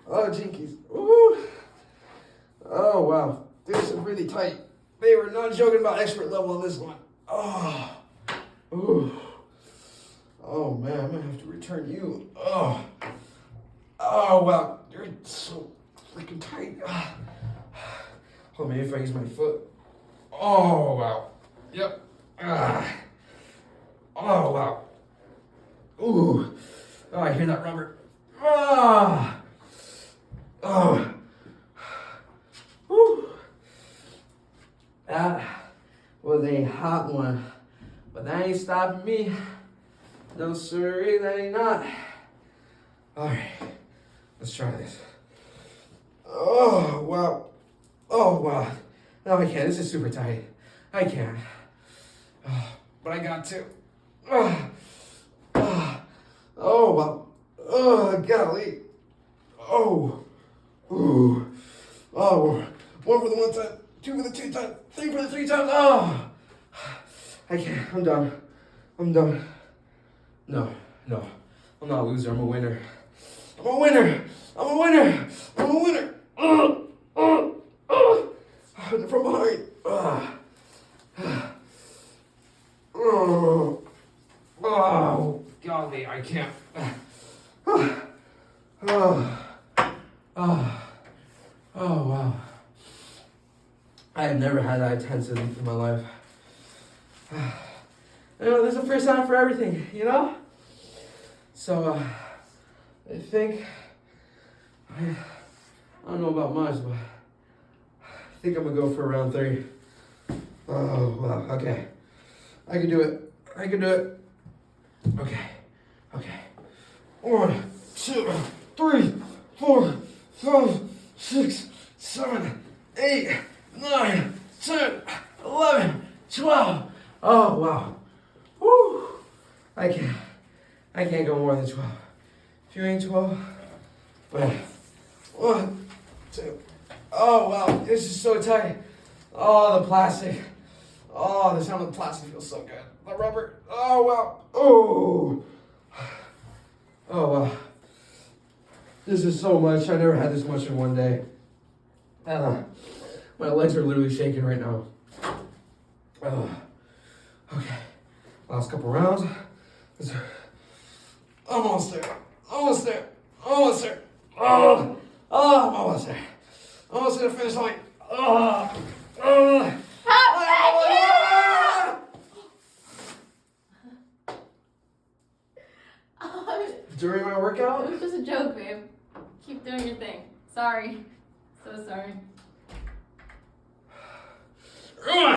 Oh, jinkies. Ooh. Oh, wow. This is really tight. They were not joking about expert level on this one. Oh. Ooh. Oh, man. I'm going to have to return you. Oh. Oh, wow. You're so freaking tight. Hold on, maybe if I use my foot. Oh, wow. Yep. Oh, wow. Ooh. Oh, I hear that rubber. Ah. Oh. Whew. That was a hot one. But that ain't stopping me. No, sir, that ain't not. Alright. Let's try this. Oh, wow. Oh, wow. No, I can't. This is super tight. I can't. But I got to. Oh, wow. Oh, golly. Oh. Ooh. Oh. One for the one time. Two for the two times. Three for the three times. Oh. I can't. I'm done. I'm done. No. I'm not a loser. I'm a winner. I'm a winner. I'm a winner. I'm a winner. From behind. Oh, golly, I can't. Oh, wow. I have never had that intensity in my life. There's a first time for everything, you know? So, I think, I don't know about much, but I think I'm gonna go for round 3. Oh, wow, okay. I can do it. Okay. 1, 2, 3, 4, 5, 6, 7, 8, 9, 10, 11, 12. Oh, wow. Woo. I can't go more than 12. If you ain't 12, but 1, 2. Oh, wow, this is so tight. Oh, the plastic. Oh, the sound of the plastic feels so good. The rubber. Oh, wow. Oh. Oh, wow. This is so much. I never had this much in one day. My legs are literally shaking right now. Okay. Last couple rounds. Almost there. Oh, I'm almost there. Almost to the finish line. During my workout? It was just a joke, babe. Keep doing your thing. Sorry. So sorry.